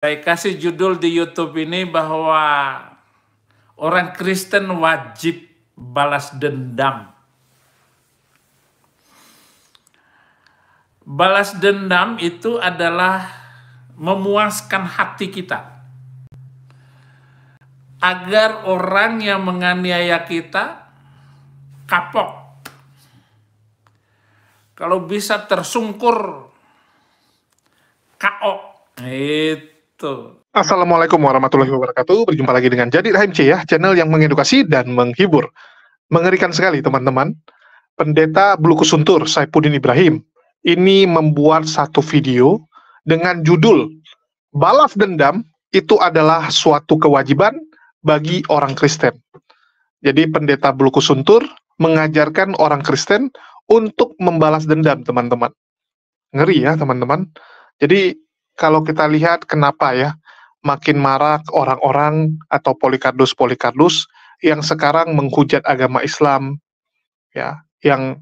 Saya kasih judul di YouTube ini bahwa orang Kristen wajib balas dendam. Balas dendam itu adalah memuaskan hati kita, agar orang yang menganiaya kita kapok. Kalau bisa tersungkur, KO. Itu. Assalamualaikum warahmatullahi wabarakatuh. Berjumpa lagi dengan Jadid HMC ya, channel yang mengedukasi dan menghibur. Mengerikan sekali teman-teman. Pendeta Blukusuntur Saifuddin Ibrahim ini membuat satu video dengan judul "Balas dendam itu adalah suatu kewajiban bagi orang Kristen". Jadi pendeta Blukusuntur mengajarkan orang Kristen untuk membalas dendam, teman-teman. Ngeri ya, teman-teman. Jadi kalau kita lihat kenapa ya makin marak orang-orang atau polikardus yang sekarang menghujat agama Islam, ya, yang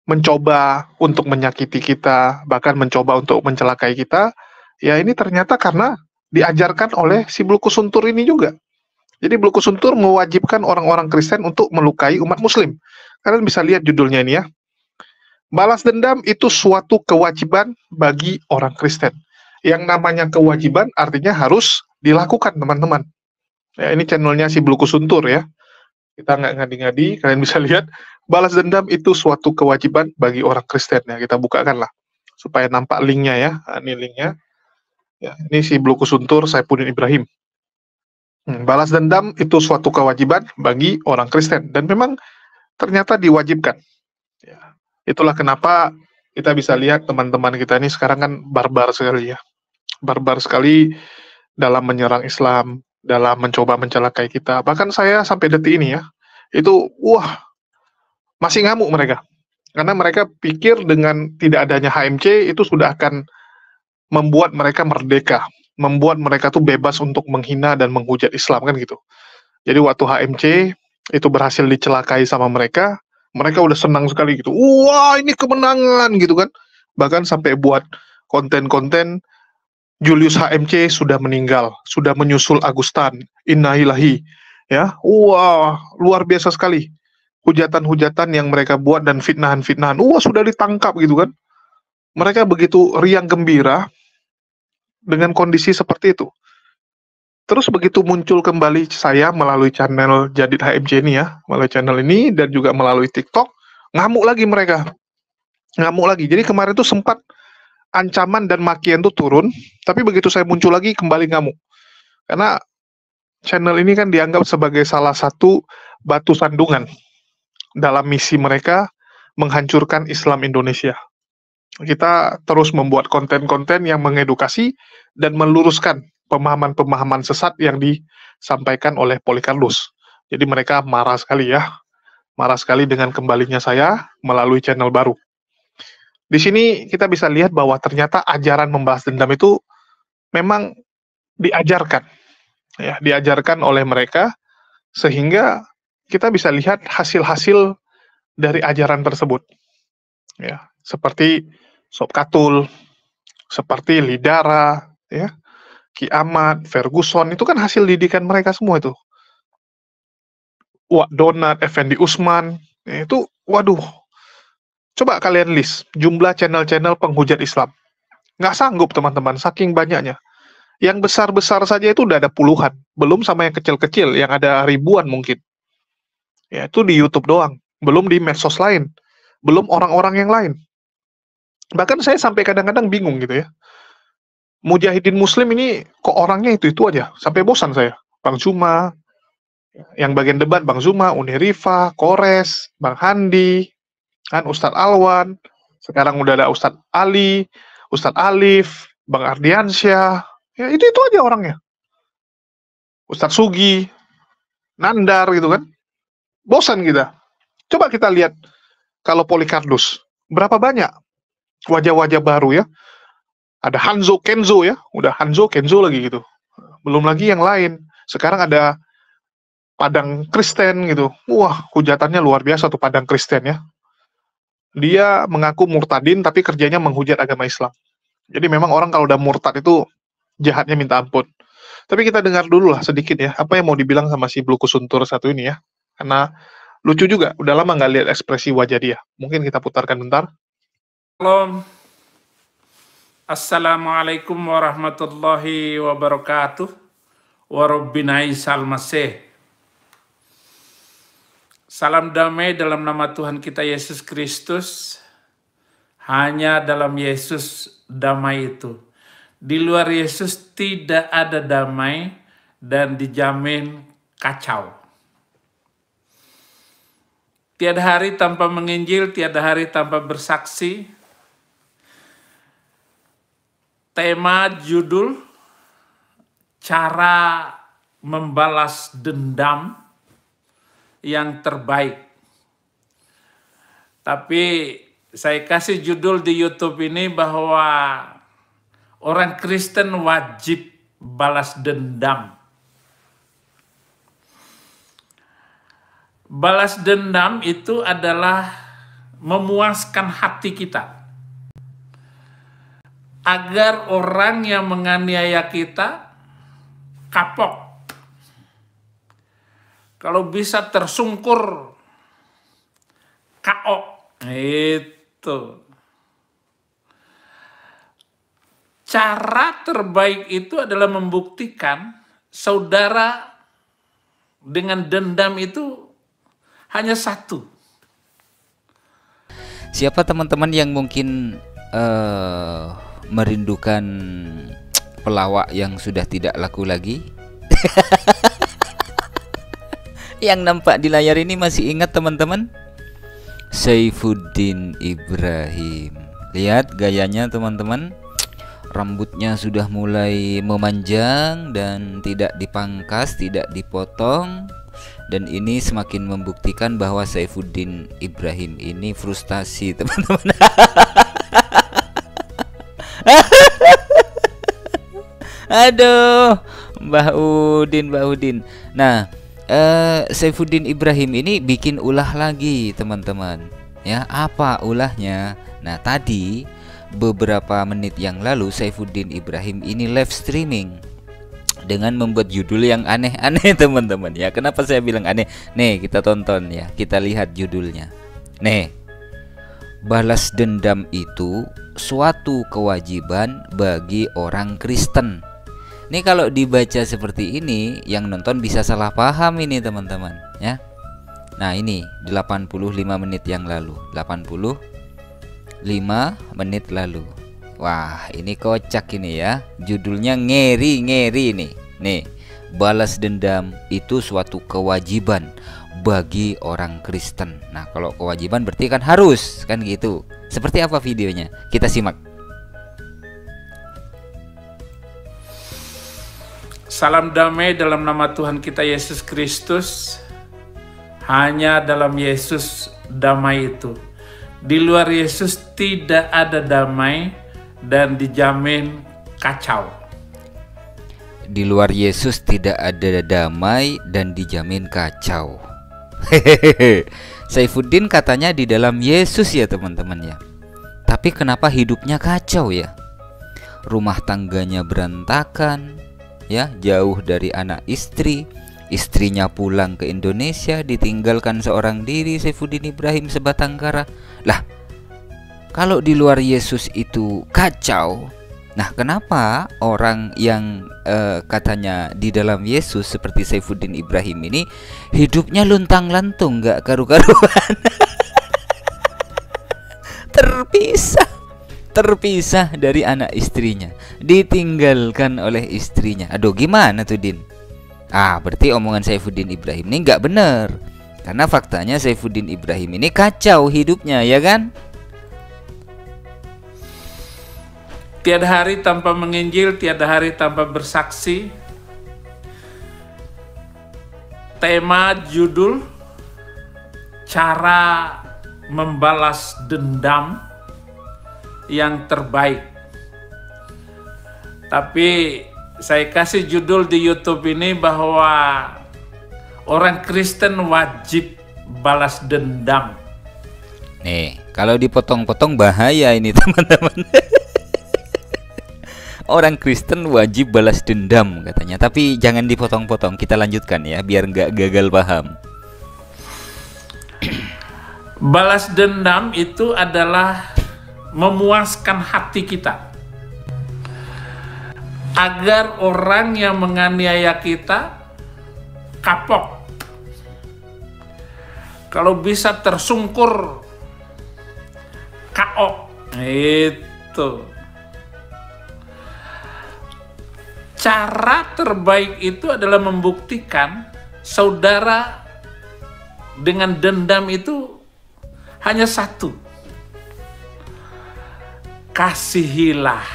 mencoba untuk menyakiti kita, bahkan mencoba untuk mencelakai kita, ya ini ternyata karena diajarkan oleh si Blukusuntur ini juga. Jadi Blukusuntur mewajibkan orang-orang Kristen untuk melukai umat Muslim. Kalian bisa lihat judulnya ini ya. Balas dendam itu suatu kewajiban bagi orang Kristen. Yang namanya kewajiban artinya harus dilakukan, teman-teman. Ya, ini channelnya si Blukusuntur ya. Kita nggak ngadi-ngadi, kalian bisa lihat. Balas dendam itu suatu kewajiban bagi orang Kristen ya. Kita bukakan lah supaya nampak linknya ya. Nah, ini linknya. Ya, ini si Blukusuntur Saifuddin Ibrahim. Balas dendam itu suatu kewajiban bagi orang Kristen dan memang ternyata diwajibkan. Ya. Itulah kenapa kita bisa lihat teman-teman kita ini sekarang kan barbar sekali ya. Barbar sekali dalam menyerang Islam, dalam mencoba mencelakai kita. Bahkan saya sampai detik ini ya, itu masih ngamuk mereka. Karena mereka pikir dengan tidak adanya HMC itu sudah akan membuat mereka merdeka, membuat mereka tuh bebas untuk menghina dan menghujat Islam kan gitu. Jadi waktu HMC itu berhasil dicelakai sama mereka udah senang sekali gitu. Wah, ini kemenangan gitu kan. Bahkan sampai buat konten-konten Julius HMC sudah meninggal, sudah menyusul Agustan, innalillahi, ya, wah, luar biasa sekali, hujatan-hujatan yang mereka buat dan fitnahan-fitnahan, sudah ditangkap gitu kan, mereka begitu riang gembira dengan kondisi seperti itu. Terus begitu muncul kembali saya melalui channel Jadid HMC ini ya, melalui channel ini dan juga melalui TikTok, ngamuk lagi mereka, ngamuk lagi. Jadi kemarin tuh sempat ancaman dan makian tuh turun, tapi begitu saya muncul lagi kembali ngamuk. Karena channel ini kan dianggap sebagai salah satu batu sandungan dalam misi mereka menghancurkan Islam Indonesia. Kita terus membuat konten-konten yang mengedukasi dan meluruskan pemahaman-pemahaman sesat yang disampaikan oleh Polikardus. Jadi mereka marah sekali ya, marah sekali dengan kembalinya saya melalui channel baru. Di sini kita bisa lihat bahwa ternyata ajaran membalas dendam itu memang diajarkan, ya, diajarkan oleh mereka sehingga kita bisa lihat hasil-hasil dari ajaran tersebut, ya, seperti Sob Katul, seperti Lidara, ya, Ki Ahmad, Ferguson, itu kan hasil didikan mereka semua itu. Wak Donat, Effendi Usman, ya, itu, waduh. Coba kalian list jumlah channel-channel penghujat Islam. Nggak sanggup teman-teman, saking banyaknya. Yang besar-besar saja itu udah ada puluhan. Belum sama yang kecil-kecil, yang ada ribuan mungkin. Ya, itu di YouTube doang. Belum di medsos lain. Belum orang-orang yang lain. Bahkan saya sampai kadang-kadang bingung gitu ya. Mujahidin Muslim ini kok orangnya itu-itu aja. Sampai bosan saya. Bang Zuma, yang bagian debat Bang Zuma, Unirifa, Kores, Bang Handi, kan Ustadz Alwan, sekarang udah ada Ustadz Ali, Ustadz Alif, Bang Ardiansyah, ya itu aja orangnya. Ustadz Sugi, Nandar gitu kan. Bosan kita. Coba kita lihat kalau Polikardus, berapa banyak wajah-wajah baru ya. Ada Hanzo Kenzo ya, udah Hanzo Kenzo lagi gitu. Belum lagi yang lain. Sekarang ada Padang Kristen gitu. Wah, hujatannya luar biasa tuh Padang Kristen ya. Dia mengaku murtadin tapi kerjanya menghujat agama Islam. Jadi memang orang kalau udah murtad itu jahatnya minta ampun. Tapi kita dengar dulu lah sedikit ya, apa yang mau dibilang sama si Blukus Suntur satu ini ya. Karena lucu juga, udah lama nggak lihat ekspresi wajah dia. Mungkin kita putarkan bentar. Halo, Assalamualaikum warahmatullahi wabarakatuh. Warabbina Isal Masih. Salam damai dalam nama Tuhan kita Yesus Kristus. Hanya dalam Yesus damai itu. Di luar Yesus tidak ada damai dan dijamin kacau. Tiada hari tanpa menginjil, tiada hari tanpa bersaksi. Tema judul, cara membalas dendam yang terbaik. Tapi saya kasih judul di YouTube ini bahwa orang Kristen wajib balas dendam. Balas dendam itu adalah memuaskan hati kita, agar orang yang menganiaya kita kapok. Kalau bisa tersungkur, KO. Itu. Cara terbaik itu adalah membuktikan saudara dengan dendam itu hanya satu. Siapa teman-teman yang mungkin merindukan pelawak yang sudah tidak laku lagi? Yang nampak di layar ini masih ingat teman-teman? Saifuddin Ibrahim. Lihat gayanya teman-teman. Rambutnya sudah mulai memanjang dan tidak dipangkas, tidak dipotong. Dan ini semakin membuktikan bahwa Saifuddin Ibrahim ini frustasi teman-teman. Aduh, Mbah Udin. Nah, Saifuddin Ibrahim ini bikin ulah lagi teman-teman. Ya, apa ulahnya? Nah, tadi beberapa menit yang lalu Saifuddin Ibrahim ini live streaming dengan membuat judul yang aneh-aneh teman-teman. Ya, kenapa saya bilang aneh? Nih, kita tonton ya. Kita lihat judulnya. Nih. Balas dendam itu suatu kewajiban bagi orang Kristen. Ini kalau dibaca seperti ini, yang nonton bisa salah paham ini teman-teman ya. Nah ini 85 menit yang lalu, 85 menit lalu. Wah ini kocak ini ya. Judulnya ngeri nih. Nih, balas dendam itu suatu kewajiban bagi orang Kristen. Nah kalau kewajiban berarti kan harus, kan gitu. Seperti apa videonya? Kita simak. Salam damai dalam nama Tuhan kita Yesus Kristus. Hanya dalam Yesus damai itu. Di luar Yesus tidak ada damai dan dijamin kacau. Di luar Yesus tidak ada damai dan dijamin kacau. Hehehe. Saifuddin katanya di dalam Yesus ya teman-teman ya. Tapi kenapa hidupnya kacau ya? Rumah tangganya berantakan, ya, jauh dari anak istri, istrinya pulang ke Indonesia, ditinggalkan seorang diri Saifuddin Ibrahim sebatang kara. Lah, kalau di luar Yesus itu kacau, nah kenapa orang yang katanya di dalam Yesus seperti Saifuddin Ibrahim ini hidupnya luntang-lantung, gak karu-karuan? Terpisah dari anak istrinya, ditinggalkan oleh istrinya. Aduh gimana tuh Din? Berarti omongan Saifuddin Ibrahim ini nggak bener. Karena faktanya Saifuddin Ibrahim ini kacau hidupnya, ya kan? Tiada hari tanpa menginjil, tiada hari tanpa bersaksi. Tema judul, cara membalas dendam yang terbaik. Tapi saya kasih judul di YouTube ini bahwa orang Kristen wajib balas dendam. Nih, kalau dipotong-potong bahaya ini teman-teman. Orang Kristen wajib balas dendam katanya. Tapi jangan dipotong-potong, kita lanjutkan ya biar nggak gagal paham. Balas dendam itu adalah memuaskan hati kita agar orang yang menganiaya kita kapok. Kalau bisa tersungkur, KO. Itu cara terbaik, itu adalah membuktikan saudara dengan dendam itu hanya satu: kasihilah.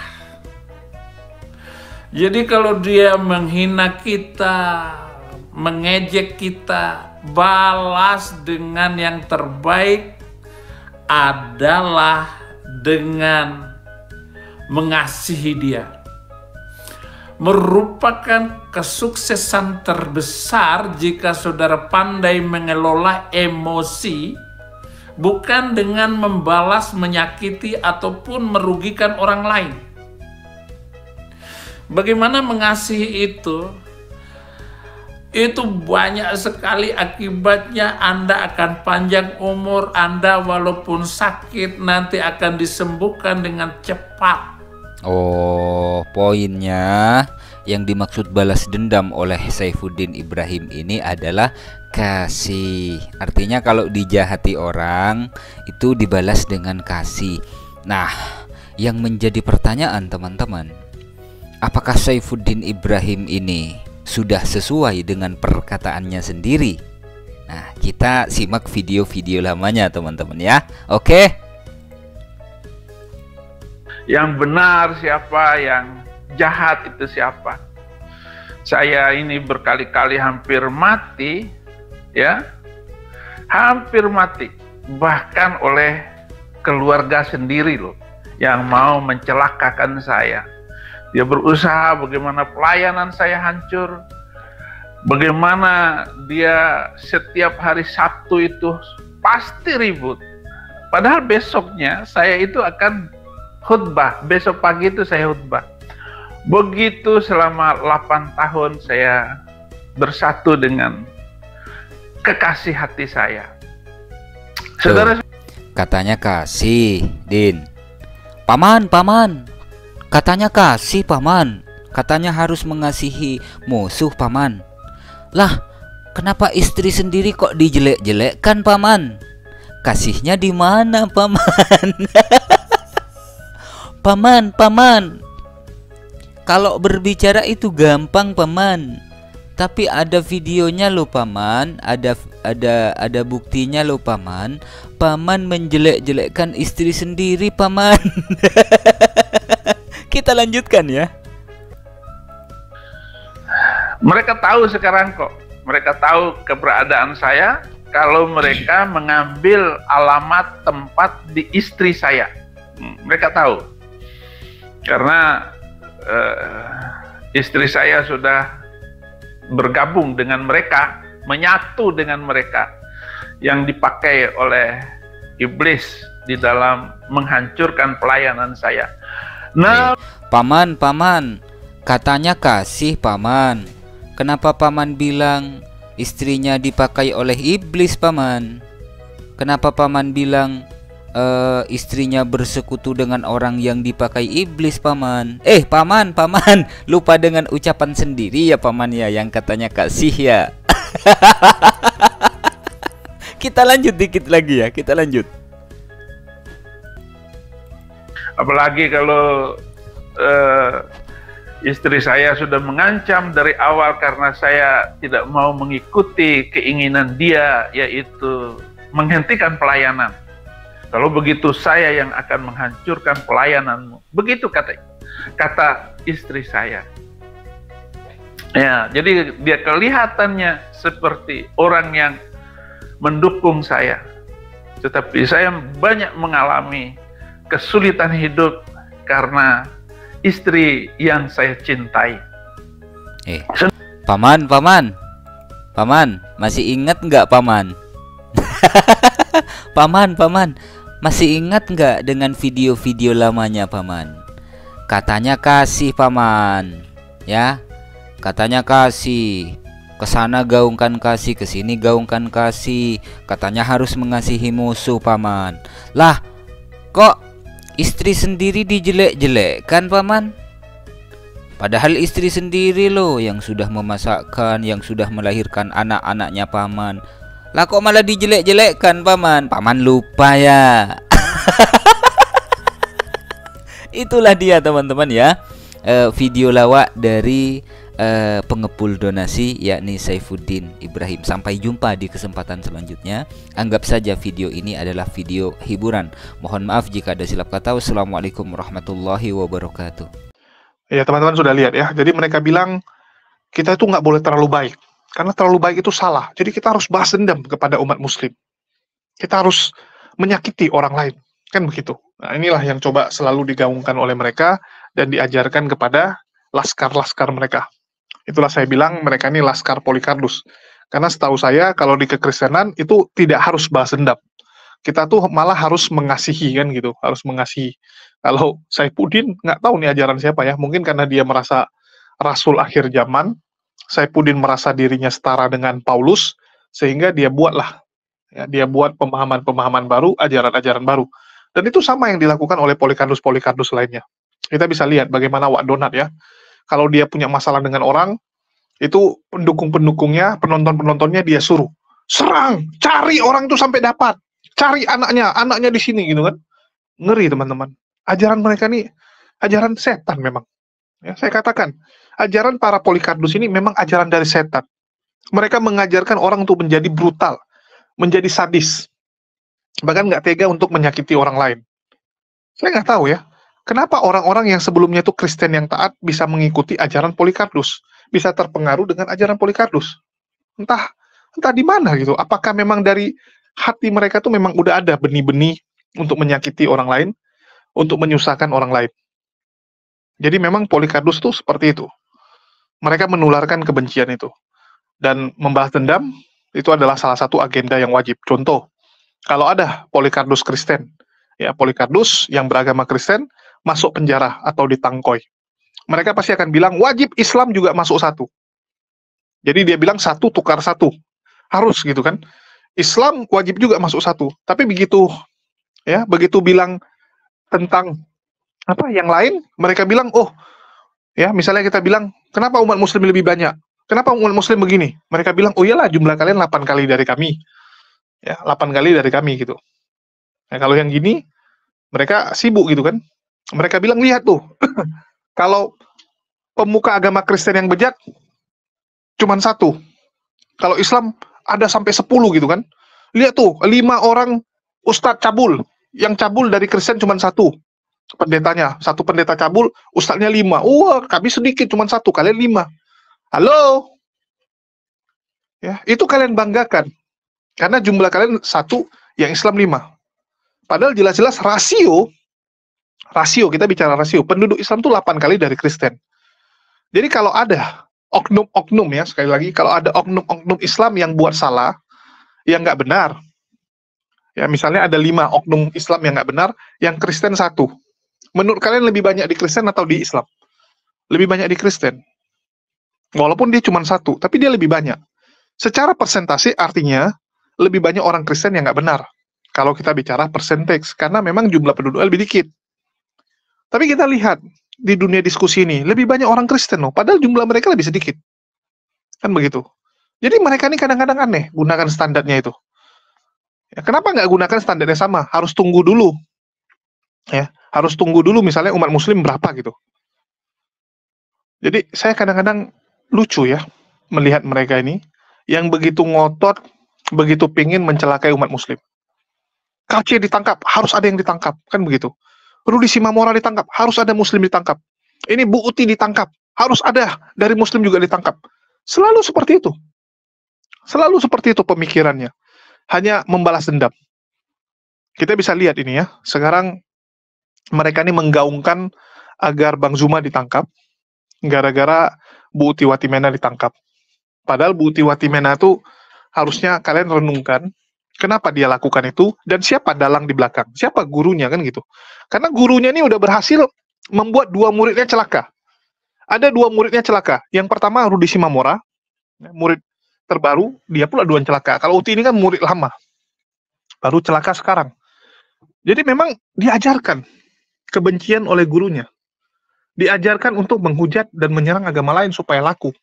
Jadi kalau dia menghina kita, mengejek kita, balas dengan yang terbaik adalah dengan mengasihi dia. Merupakan kesuksesan terbesar jika saudara pandai mengelola emosi, bukan dengan membalas, menyakiti, ataupun merugikan orang lain. Bagaimana mengasihi itu? Itu banyak sekali akibatnya. Anda akan panjang umur, Anda walaupun sakit nanti akan disembuhkan dengan cepat. Oh, poinnya yang dimaksud balas dendam oleh Saifuddin Ibrahim ini adalah kasih. Artinya kalau dijahati orang itu dibalas dengan kasih. Nah, yang menjadi pertanyaan teman-teman, apakah Saifuddin Ibrahim ini sudah sesuai dengan perkataannya sendiri? Nah, kita simak video-video lamanya teman-teman ya. Oke? Yang benar siapa, yang jahat itu siapa? Saya ini berkali-kali hampir mati, ya, hampir mati, bahkan oleh keluarga sendiri loh, yang mau mencelakakan saya. Dia berusaha bagaimana pelayanan saya hancur, bagaimana dia setiap hari Sabtu itu pasti ribut. Padahal besoknya saya itu akan khutbah, besok pagi itu saya khutbah. Begitu selama 8 tahun saya bersatu dengan kekasih hati saya. Saudara, katanya kasih, Din. Paman, katanya kasih, Paman. Katanya harus mengasihi musuh, Paman. Lah, kenapa istri sendiri kok dijelek-jelekkan, Paman? Kasihnya di mana, Paman? Paman, kalau berbicara itu gampang, Paman. Tapi ada videonya loh, Paman. Ada buktinya loh, Paman. Paman menjelek-jelekkan istri sendiri, Paman. Kita lanjutkan ya. mereka tahu sekarang kok. Mereka tahu keberadaan saya kalau mereka mengambil alamat tempat di istri saya. Mereka tahu. Karena istri saya sudah bergabung dengan mereka, menyatu dengan mereka yang dipakai oleh iblis di dalam menghancurkan pelayanan saya. Nah, Paman, katanya kasih, Paman. Kenapa Paman bilang istrinya dipakai oleh iblis, Paman? Kenapa Paman bilang istrinya bersekutu dengan orang yang dipakai iblis, Paman? Paman, lupa dengan ucapan sendiri ya, Paman ya, yang katanya kasih ya. Kita lanjut dikit lagi ya, kita lanjut. Apalagi kalau istri saya sudah mengancam dari awal karena saya tidak mau mengikuti keinginan dia, yaitu menghentikan pelayanan. Kalau begitu saya yang akan menghancurkan pelayananmu. Begitu kata istri saya. Ya, jadi dia kelihatannya seperti orang yang mendukung saya. Tetapi saya banyak mengalami kesulitan hidup karena istri yang saya cintai. Paman, masih ingat nggak, Paman? Paman, masih ingat nggak dengan video-video lamanya, Paman? Katanya kasih paman, ya. Katanya kasih. Kesana gaungkan kasih, kesini gaungkan kasih. Katanya harus mengasihi musuh paman. Lah, kok istri sendiri dijelek-jelekkan paman? Padahal istri sendiri loh yang sudah memasakkan, yang sudah melahirkan anak-anaknya paman. Lah kok malah dijelek-jelekkan paman? Paman lupa ya. Itulah dia teman-teman ya, video lawak dari pengepul donasi yakni Saifuddin Ibrahim. Sampai jumpa di kesempatan selanjutnya. Anggap saja video ini adalah video hiburan. Mohon maaf jika ada silap kata. Wassalamualaikum warahmatullahi wabarakatuh. Ya teman-teman sudah lihat ya. Jadi mereka bilang kita itu nggak boleh terlalu baik. Karena terlalu baik itu salah. Jadi kita harus balas dendam kepada umat muslim. Kita harus menyakiti orang lain. Kan begitu. Nah inilah yang coba selalu digaungkan oleh mereka dan diajarkan kepada laskar-laskar mereka. Itulah saya bilang mereka ini laskar Polycarpus. Karena setahu saya kalau di kekristenan itu tidak harus balas dendam. Kita tuh malah harus mengasihi kan gitu, harus mengasihi. Kalau Saifuddin nggak tahu nih ajaran siapa ya, mungkin karena dia merasa rasul akhir zaman, Saifuddin merasa dirinya setara dengan Paulus, sehingga dia buatlah, ya, dia buat pemahaman-pemahaman baru, ajaran-ajaran baru. Dan itu sama yang dilakukan oleh Polycarpus lainnya. Kita bisa lihat bagaimana Wak Donat ya. Kalau dia punya masalah dengan orang, itu pendukung-pendukungnya, penonton-penontonnya dia suruh serang, cari orang itu sampai dapat, cari anaknya di sini gitu kan. Ngeri teman-teman. Ajaran mereka nih ajaran setan memang. Ya, saya katakan, ajaran para Polycarpus ini memang ajaran dari setan. Mereka mengajarkan orang untuk menjadi brutal, menjadi sadis, bahkan nggak tega untuk menyakiti orang lain. Saya nggak tahu ya, kenapa orang-orang yang sebelumnya itu Kristen yang taat bisa mengikuti ajaran Polycarpus, bisa terpengaruh dengan ajaran Polycarpus. Entah di mana gitu. Apakah memang dari hati mereka tuh memang udah ada benih-benih untuk menyakiti orang lain, untuk menyusahkan orang lain. Jadi memang Polycarpus tuh seperti itu. Mereka menularkan kebencian itu. Dan membalas dendam itu adalah salah satu agenda yang wajib. Contoh, kalau ada Polycarpus Kristen, ya Polycarpus yang beragama Kristen masuk penjara atau ditangkoi, mereka pasti akan bilang wajib Islam juga masuk satu. Jadi dia bilang satu tukar satu, harus gitu kan. Islam wajib juga masuk satu. Tapi begitu bilang tentang apa yang lain, mereka bilang oh ya misalnya kita bilang kenapa umat Muslim lebih banyak, kenapa umat Muslim begini, mereka bilang oh iyalah jumlah kalian 8 kali dari kami. Ya, 8 kali dari kami gitu. Nah, kalau yang gini mereka sibuk gitu kan. Mereka bilang lihat tuh. Kalau pemuka agama Kristen yang bejat cuman satu. Kalau Islam ada sampai 10 gitu kan. Lihat tuh, 5 orang ustadz cabul. Yang cabul dari Kristen cuman satu. Pendetanya, satu pendeta cabul, ustadznya 5. Wah, kami sedikit cuman satu, kalian 5. Halo. Ya, itu kalian banggakan. Karena jumlah kalian satu, yang Islam 5. Padahal jelas-jelas rasio, kita bicara rasio, penduduk Islam itu 8 kali dari Kristen. Jadi kalau ada oknum-oknum ya, sekali lagi, kalau ada oknum-oknum Islam yang buat salah, yang nggak benar, ya misalnya ada 5 oknum Islam yang nggak benar, yang Kristen 1. Menurut kalian lebih banyak di Kristen atau di Islam? Lebih banyak di Kristen. Walaupun dia cuma 1, tapi dia lebih banyak. Secara persentase artinya, lebih banyak orang Kristen yang nggak benar. Kalau kita bicara persentase, karena memang jumlah penduduknya lebih dikit. Tapi kita lihat, di dunia diskusi ini, lebih banyak orang Kristen loh, padahal jumlah mereka lebih sedikit. Kan begitu. Jadi mereka ini kadang-kadang aneh, gunakan standarnya itu. Ya, kenapa nggak gunakan standarnya sama? Harus tunggu dulu. Ya, harus tunggu dulu misalnya umat Muslim berapa gitu. Jadi saya kadang-kadang lucu ya, melihat mereka ini, yang begitu ngotot, begitu pingin mencelakai umat Muslim. KC ditangkap, harus ada yang ditangkap, kan begitu. Rudi Simamora ditangkap, harus ada Muslim ditangkap. Ini Bu Uti ditangkap, harus ada dari Muslim juga ditangkap. Selalu seperti itu. Selalu seperti itu pemikirannya. Hanya membalas dendam. Kita bisa lihat ini ya, sekarang mereka ini menggaungkan agar Bang Zuma ditangkap, gara-gara Bu Uti Watimena ditangkap. Padahal Bu Uti Watimena itu harusnya kalian renungkan, kenapa dia lakukan itu, dan siapa dalang di belakang, siapa gurunya kan gitu. Karena gurunya ini udah berhasil membuat dua muridnya celaka. Ada dua muridnya celaka. Yang pertama Rudi Simamora, murid terbaru, dia pula duluan celaka. Kalau Uti ini kan murid lama, baru celaka sekarang. Jadi memang diajarkan kebencian oleh gurunya. Diajarkan untuk menghujat dan menyerang agama lain supaya laku.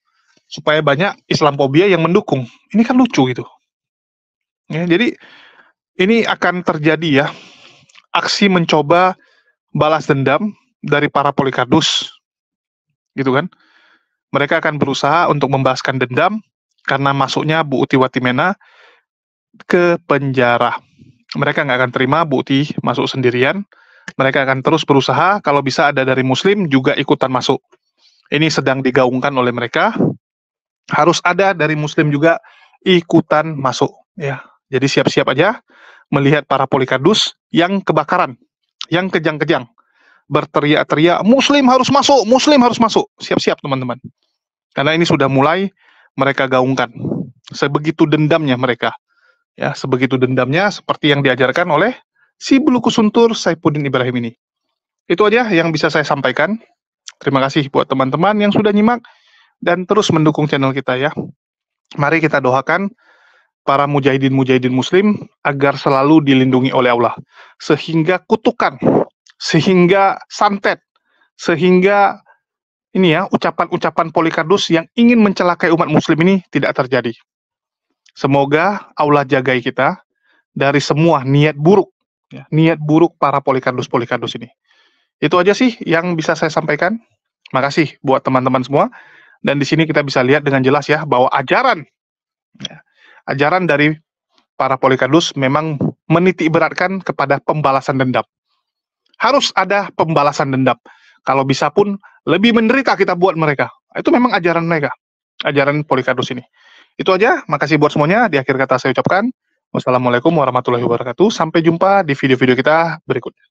Supaya banyak Islamophobia yang mendukung. Ini kan lucu gitu. Ya, jadi ini akan terjadi ya, aksi mencoba balas dendam dari para Polycarpus. Gitu kan. Mereka akan berusaha untuk membalaskan dendam karena masuknya Bu Uti Watimena ke penjara. Mereka nggak akan terima Bu Uti masuk sendirian. Mereka akan terus berusaha, kalau bisa ada dari Muslim juga ikutan masuk. Ini sedang digaungkan oleh mereka. Harus ada dari Muslim juga ikutan masuk. Ya, jadi siap-siap aja melihat para Polycarpus yang kebakaran, yang kejang-kejang, berteriak-teriak, Muslim harus masuk, Muslim harus masuk. Siap-siap teman-teman. Karena ini sudah mulai mereka gaungkan. Sebegitu dendamnya mereka. Ya, sebegitu dendamnya seperti yang diajarkan oleh si Buluku Suntur Saifuddin Ibrahim ini. Itu aja yang bisa saya sampaikan. Terima kasih buat teman-teman yang sudah nyimak dan terus mendukung channel kita ya. Mari kita doakan para mujahidin-mujahidin muslim agar selalu dilindungi oleh Allah. Sehingga kutukan, sehingga santet, sehingga ini ya, ucapan-ucapan Polycarpus yang ingin mencelakai umat muslim ini tidak terjadi. Semoga Allah jagai kita dari semua niat buruk, ya, niat buruk para Polycarpus ini. Itu aja sih yang bisa saya sampaikan. Makasih buat teman-teman semua. Dan di sini kita bisa lihat dengan jelas ya bahwa ajaran dari para Polycarpus memang menitik beratkan kepada pembalasan dendam. Harus ada pembalasan dendam. Kalau bisa pun lebih menderita kita buat mereka. Itu memang ajaran mereka, ajaran Polycarpus ini. Itu aja, makasih buat semuanya. Di akhir kata saya ucapkan wassalamualaikum warahmatullahi wabarakatuh. Sampai jumpa di video-video kita berikutnya.